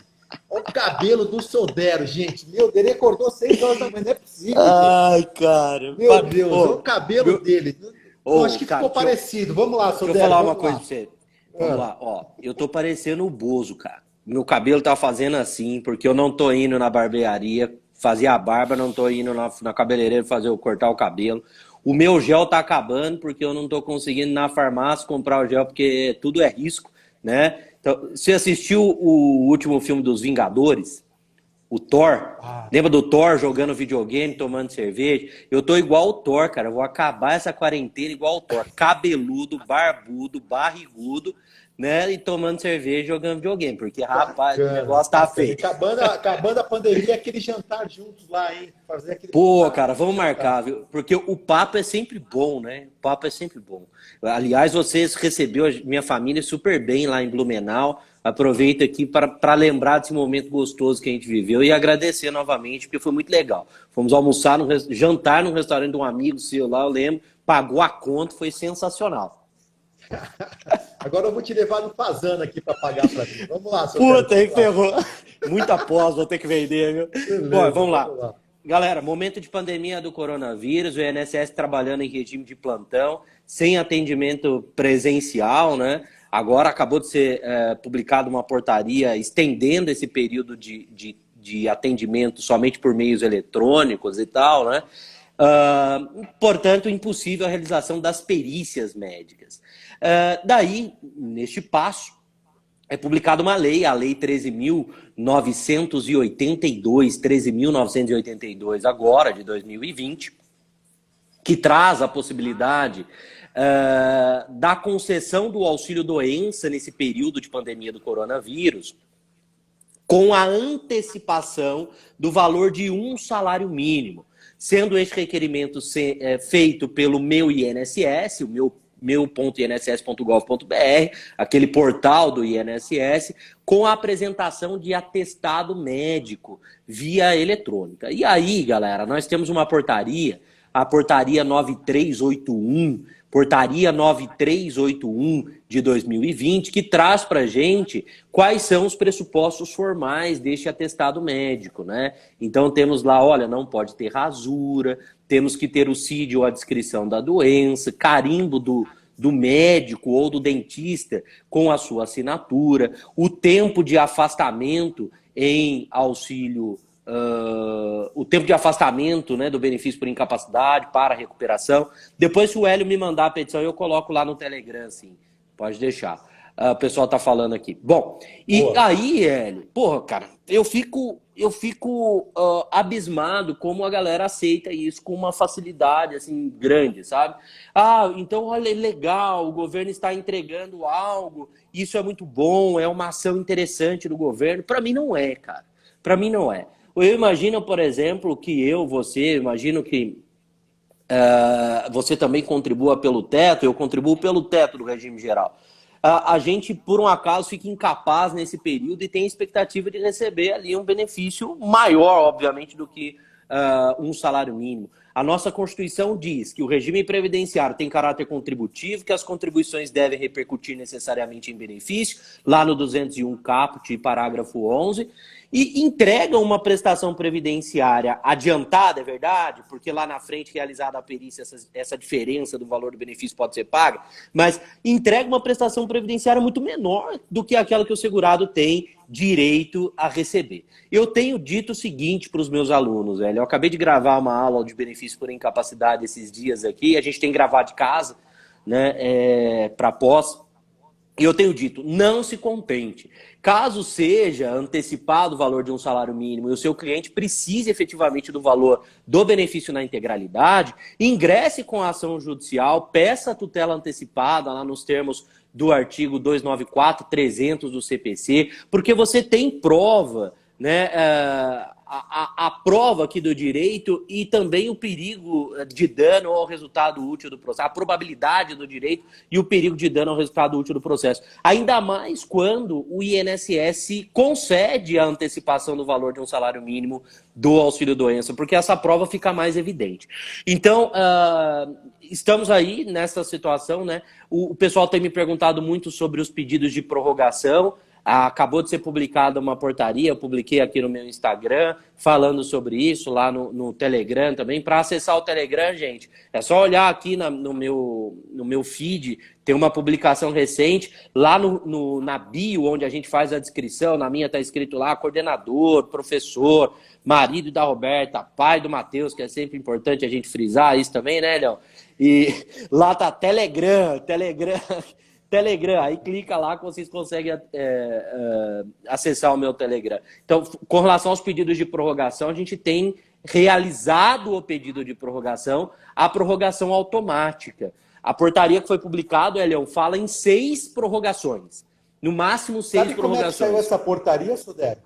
Olha o cabelo do Sodero, gente. Meu Deus, ele acordou 6 horas da manhã. Não é possível, gente. Ai, cara. Meu Deus, olha o Ô, cabelo meu... dele. Eu acho Ô, que cara, ficou parecido. Vamos lá, deixa eu Sodero, falar uma vamos coisa lá. pra você. Vamos Ah, lá, ó. Eu tô parecendo o Bozo, cara. Meu cabelo tá fazendo assim, porque eu não tô indo na barbearia fazer a barba, não tô indo na cabeleireira cortar o cabelo. O meu gel tá acabando, porque eu não tô conseguindo ir na farmácia comprar o gel, porque tudo é risco, né? Então, você assistiu o último filme dos Vingadores? O Thor. ah, Lembra do Thor jogando videogame, tomando cerveja? Eu tô igual o Thor, cara. Eu vou acabar essa quarentena igual o Thor. Cabeludo, barbudo, barrigudo, né? E tomando cerveja, jogando videogame. Porque, rapaz, o bacana, negócio tá bacana. E feio. acabando a pandemia, aquele jantar juntos lá, hein? Fazer aquele Pô, jantar, cara, aquele vamos jantar. marcar, viu? Porque o papo é sempre bom, né? O papo é sempre bom. Aliás, vocês recebeu a minha família super bem lá em Blumenau. Aproveito aqui para lembrar desse momento gostoso que a gente viveu e agradecer novamente, porque foi muito legal. Fomos almoçar, jantar num restaurante de um amigo seu lá, eu lembro, pagou a conta, foi sensacional. Agora eu vou te levar no Fazano aqui para pagar para mim. Vamos lá, Sotero, Puta, aí vamos lá. ferrou. Muita pós, vou ter que vender, viu? Bom, Beleza, vamos lá. vamos lá. Galera, momento de pandemia do coronavírus, o INSS trabalhando em regime de plantão, sem atendimento presencial, né? Agora acabou de ser publicada uma portaria estendendo esse período de atendimento somente por meios eletrônicos e tal, né? Portanto, impossível a realização das perícias médicas. Daí, neste passo, é publicada uma lei, a Lei 13.982 agora, de 2020, que traz a possibilidade da concessão do auxílio-doença nesse período de pandemia do coronavírus, com a antecipação do valor de um salário mínimo, sendo este requerimento feito pelo meu INSS, o meu.inss.gov.br, aquele portal do INSS, com a apresentação de atestado médico via eletrônica. E aí, galera, nós temos uma portaria, a portaria 9381 de 2020, que traz para a gente quais são os pressupostos formais deste atestado médico, né? Então temos lá, olha, não pode ter rasura, temos que ter o CID ou a descrição da doença, carimbo do médico ou do dentista com a sua assinatura, o tempo de afastamento em auxílio, o tempo de afastamento, né, do benefício por incapacidade para recuperação. Depois, se o Hélio me mandar a petição, eu coloco lá no Telegram, assim. Pode deixar. O pessoal tá falando aqui. Bom, e Boa. aí, Hélio, porra, cara, eu fico abismado como a galera aceita isso com uma facilidade, assim, grande, sabe? Ah, então, olha, legal, o governo está entregando algo, isso é muito bom, é uma ação interessante do governo. Para mim não é, cara. Para mim não é. Eu imagino, por exemplo, que você, imagino que você também contribua pelo teto, eu contribuo pelo teto do regime geral. A gente, por um acaso, fica incapaz nesse período e tem expectativa de receber ali um benefício maior, obviamente, do que um salário mínimo. A nossa Constituição diz que o regime previdenciário tem caráter contributivo, que as contribuições devem repercutir necessariamente em benefício, lá no 201 caput, parágrafo 11, e entrega uma prestação previdenciária adiantada, é verdade, porque lá na frente, realizada a perícia, essa diferença do valor do benefício pode ser paga, mas entrega uma prestação previdenciária muito menor do que aquela que o segurado tem direito a receber. Eu tenho dito o seguinte para os meus alunos, velho. Eu acabei de gravar uma aula de benefício por incapacidade esses dias aqui. A gente tem gravado de casa, né, para pós. E eu tenho dito, não se contente. Caso seja antecipado o valor de um salário mínimo e o seu cliente precise efetivamente do valor do benefício na integralidade, ingresse com a ação judicial, peça a tutela antecipada lá nos termos do artigo 294, 300 do CPC, porque você tem prova, né, a prova aqui do direito e também o perigo de dano ao resultado útil do processo, a probabilidade do direito e o perigo de dano ao resultado útil do processo. Ainda mais quando o INSS concede a antecipação do valor de um salário mínimo do auxílio-doença, porque essa prova fica mais evidente. Então, estamos aí nessa situação, né? O pessoal tem me perguntado muito sobre os pedidos de prorrogação. Acabou de ser publicada uma portaria, eu publiquei aqui no meu Instagram, falando sobre isso, lá no Telegram também. Para acessar o Telegram, gente, é só olhar aqui no meu feed, tem uma publicação recente, lá na bio, onde a gente faz a descrição, na minha está escrito lá, coordenador, professor, marido da Roberta, pai do Matheus, que é sempre importante a gente frisar isso também, né, Léo? E lá tá Telegram, aí clica lá que vocês conseguem acessar o meu Telegram. Então, com relação aos pedidos de prorrogação, a gente tem realizado o pedido de prorrogação, a prorrogação automática. A portaria que foi publicada, Elião, fala em 6 prorrogações. No máximo 6 prorrogações. Sabe como é que saiu essa portaria, Sodero?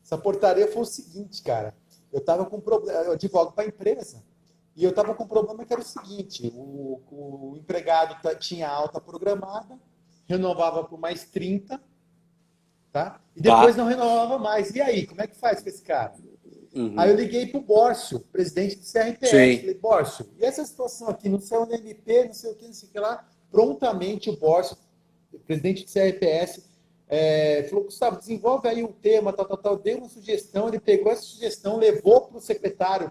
Essa portaria foi o seguinte, cara. Eu estava com problema, eu advogo para a empresa. E eu estava com um problema que era o seguinte, o empregado tinha alta programada, renovava por mais 30, tá? E depois não renovava mais. E aí, como é que faz com esse cara? Uhum. Aí eu liguei para o Bórcio, presidente do CRPS. Falei, Bórcio, e essa situação aqui, não sei o NMP, não sei o que lá. Prontamente o Bórcio, presidente do CRPS, falou, Gustavo, desenvolve aí um tema, tal. Dei uma sugestão, ele pegou essa sugestão, levou para o secretário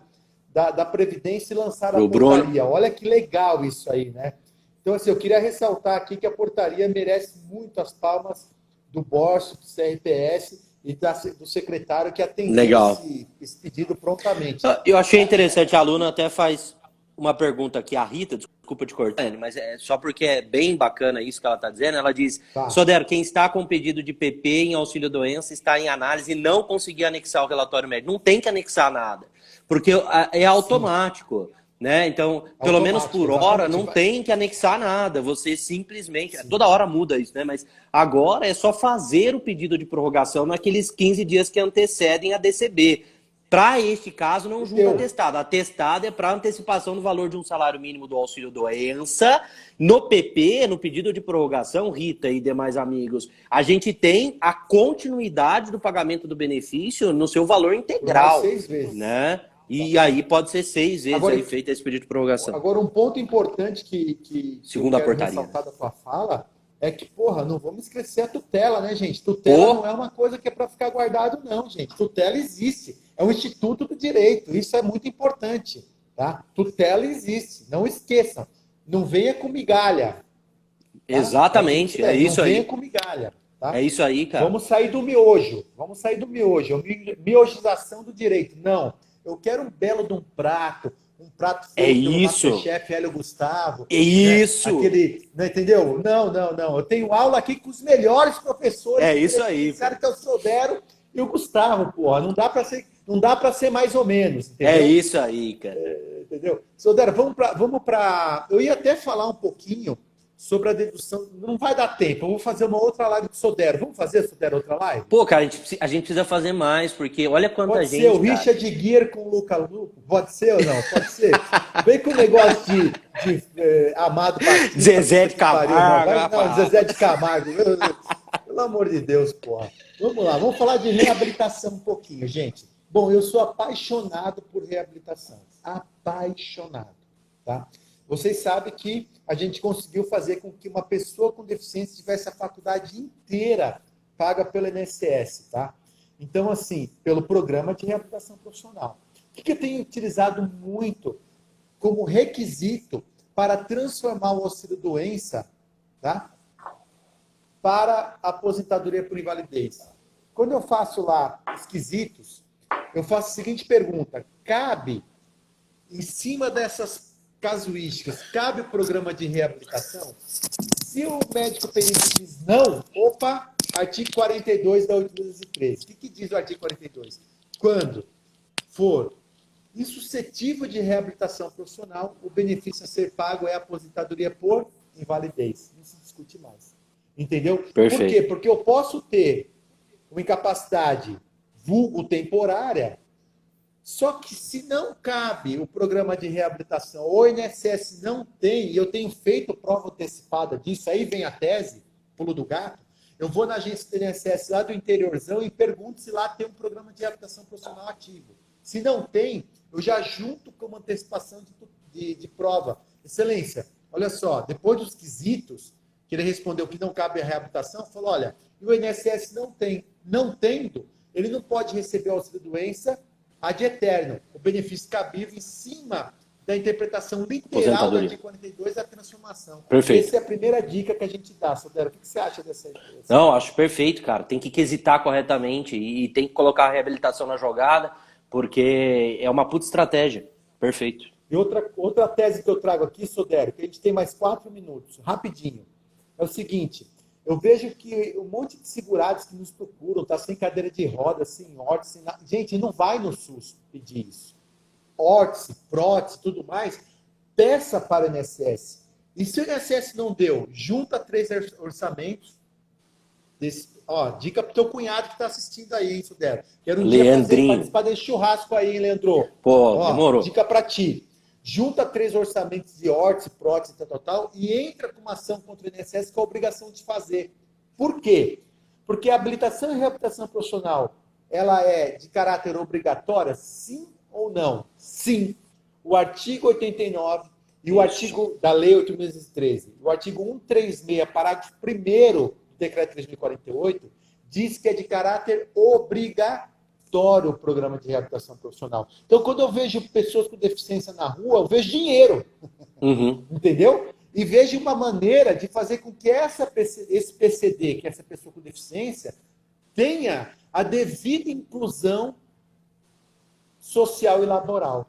da Previdência e lançaram a portaria. Bruno. Olha que legal isso aí, né? Então, assim, eu queria ressaltar aqui que a portaria merece muito as palmas do Bórcio, do CRPS e do secretário que atendeu esse pedido prontamente. Eu achei interessante, a aluna até faz uma pergunta aqui, a Rita, desculpa te cortar, mas é só porque é bem bacana isso que ela está dizendo. Ela diz, Sodero, quem está com pedido de PP em auxílio-doença está em análise e não conseguiu anexar o relatório médico. Não tem que anexar nada, porque é automático. Né? Então, pelo menos por hora, não tem que anexar nada. Você simplesmente... Toda hora muda isso, né? Mas agora é só fazer o pedido de prorrogação naqueles 15 dias que antecedem a DCB. Para este caso, não junta atestado. Atestado é para antecipação do valor de um salário mínimo do auxílio-doença. No PP, no pedido de prorrogação, Rita e demais amigos, a gente tem a continuidade do pagamento do benefício no seu valor integral. 6 vezes. Né? E aí pode ser 6 vezes agora, aí feito esse pedido de prorrogação. Agora, um ponto importante que segundo eu quero ressaltar da tua fala é que, não vamos esquecer a tutela, né, gente? Tutela não é uma coisa que é para ficar guardado, não, gente. Tutela existe. É um instituto do direito. Isso é muito importante, tá? Tutela existe. Não esqueçam. Não venha com migalha. Tá? Exatamente. É isso aí. Não venha com migalha. Tá? É isso aí, cara. Vamos sair do miojo. Miojização do direito. Não. Eu quero um belo de um prato feito pelo Masterchef Hélio Gustavo. É isso. Né? Aquele, não entendeu? Não. Eu tenho aula aqui com os melhores professores. É isso aí. O cara que é o Sodero e o Gustavo, porra. Não dá para ser mais ou menos. Entendeu? É isso aí, cara. Entendeu? Sodero, vamos para... Eu ia até falar um pouquinho sobre a dedução. Não vai dar tempo. Eu vou fazer uma outra live com o Sodero. Vamos fazer, Sodero, outra live? Pô, cara, a gente precisa fazer mais, porque olha quanta gente... Pode ser o Richard Gere com o Luca Luco? Pode ser ou não? Pode ser. Vem com o negócio de Amado Batista. Zezé de Camargo. Não, Zezé de Camargo. Pelo amor de Deus, porra. Vamos lá, vamos falar de reabilitação um pouquinho, gente. Bom, eu sou apaixonado por reabilitação. Apaixonado, tá? Vocês sabem que a gente conseguiu fazer com que uma pessoa com deficiência tivesse a faculdade inteira paga pelo INSS, tá? Então, assim, pelo programa de reabilitação profissional. O que eu tenho utilizado muito como requisito para transformar o auxílio-doença, tá? Para a aposentadoria por invalidez? Quando eu faço lá os quesitos, eu faço a seguinte pergunta: cabe, em cima dessas casuísticas, cabe o programa de reabilitação? Se o médico perito diz não, opa, artigo 42 da 813. O que diz o artigo 42? Quando for insuscetível de reabilitação profissional, o benefício a ser pago é a aposentadoria por invalidez. Não se discute mais. Entendeu? Perfeito. Por quê? Porque eu posso ter uma incapacidade vulgo temporária, só que se não cabe o programa de reabilitação, ou o INSS não tem, e eu tenho feito prova antecipada disso, aí vem a tese, pulo do gato, eu vou na agência do INSS lá do interiorzão e pergunto se lá tem um programa de reabilitação profissional ativo. Se não tem, eu já junto com uma antecipação de prova. Excelência, olha só, depois dos quesitos, que ele respondeu que não cabe a reabilitação, falou, olha, e o INSS não tem. Não tendo, ele não pode receber o auxílio-doença ad eterno, o benefício cabível em cima da interpretação literal do artigo 42 da transformação. Perfeito. Essa é a primeira dica que a gente dá, Sodero. O que você acha dessa? Não, acho perfeito, cara. Tem que quesitar corretamente e tem que colocar a reabilitação na jogada, porque é uma puta estratégia. Perfeito. E outra tese que eu trago aqui, Sodero, que a gente tem mais 4 minutos, rapidinho, é o seguinte: eu vejo que um monte de segurados que nos procuram, tá sem cadeira de roda, sem órtese, sem nada. Gente, não vai no SUS pedir isso. Órtese, prótese, tudo mais, peça para o INSS. E se o INSS não deu, junta 3 orçamentos. Dica pro teu cunhado que tá assistindo aí, hein, Sudero. Quero um dia participar desse churrasco aí, hein, Leandro? Demorou. Dica para ti. Junta 3 orçamentos de órtese, prótese, tal, e entra com uma ação contra o INSS com a obrigação de fazer. Por quê? Porque a habilitação e reabilitação profissional, ela é de caráter obrigatória? Sim ou não? Sim. O artigo 89 e o artigo da Lei 8.013, o artigo 136, parágrafo 1º do Decreto 3.048, diz que é de caráter obrigatório o programa de reabilitação profissional. Então, quando eu vejo pessoas com deficiência na rua, eu vejo dinheiro. Uhum. Entendeu? E vejo uma maneira de fazer com que esse PCD, que é essa pessoa com deficiência, tenha a devida inclusão social e laboral.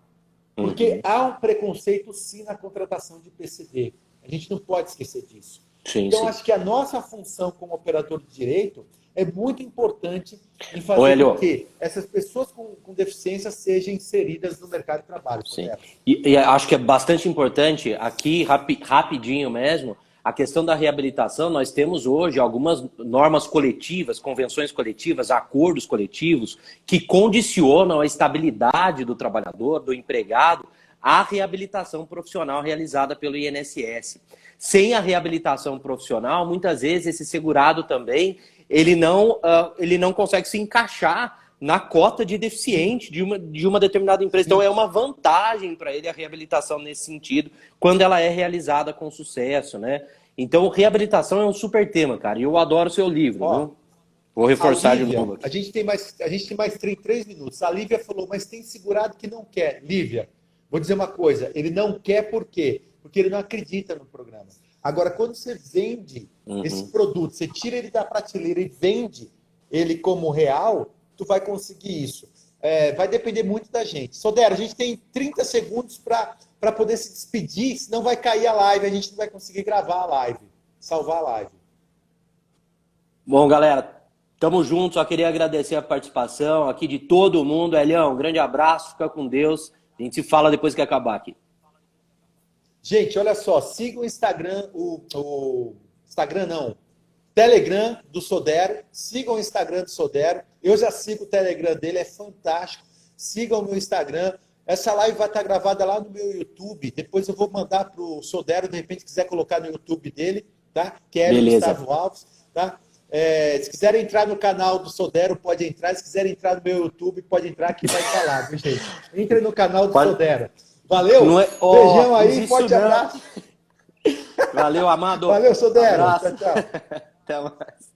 Porque há um preconceito, sim, na contratação de PCD. A gente não pode esquecer disso. Sim, então, sim. acho que a nossa função como operador de direito é muito importante em fazer com que essas pessoas com deficiência sejam inseridas no mercado de trabalho. Sim. E acho que é bastante importante, aqui, rapidinho mesmo, a questão da reabilitação. Nós temos hoje algumas normas coletivas, convenções coletivas, acordos coletivos, que condicionam a estabilidade do trabalhador, do empregado, à reabilitação profissional realizada pelo INSS. Sem a reabilitação profissional, muitas vezes esse segurado também, ele não consegue se encaixar na cota de deficiente de uma determinada empresa. Então é uma vantagem para ele a reabilitação nesse sentido, quando ela é realizada com sucesso, né? Então reabilitação é um super tema, cara. E eu adoro o seu livro, viu? Vou reforçar Lívia, de novo aqui. A gente tem mais 3 minutos. A Lívia falou, mas tem segurado que não quer. Lívia, vou dizer uma coisa, ele não quer por quê? Porque ele não acredita no programa. Agora, quando você vende esse produto, você tira ele da prateleira e vende ele como real, tu vai conseguir isso. Vai depender muito da gente. Sodero, a gente tem 30 segundos para poder se despedir, senão vai cair a live, a gente não vai conseguir gravar a live, salvar a live. Bom, galera, tamo junto. Só queria agradecer a participação aqui de todo mundo. Elião, um grande abraço, fica com Deus. A gente se fala depois que acabar aqui. Gente, olha só, siga o Instagram, Instagram não, Telegram do Sodero, sigam o Instagram do Sodero, eu já sigo o Telegram dele, é fantástico, sigam o meu Instagram, essa live vai estar gravada lá no meu YouTube, depois eu vou mandar para o Sodero, de repente quiser colocar no YouTube dele, tá? Que é o Gustavo Alves, tá? Se quiserem entrar no canal do Sodero, pode entrar. Se quiserem entrar no meu YouTube, pode entrar que vai falar, viu, gente? Entre no canal do Sodero. Valeu? Beijão aí, forte abraço. Valeu, Amado. Valeu, Sodero. Abraço. Tchau, tchau. Até mais.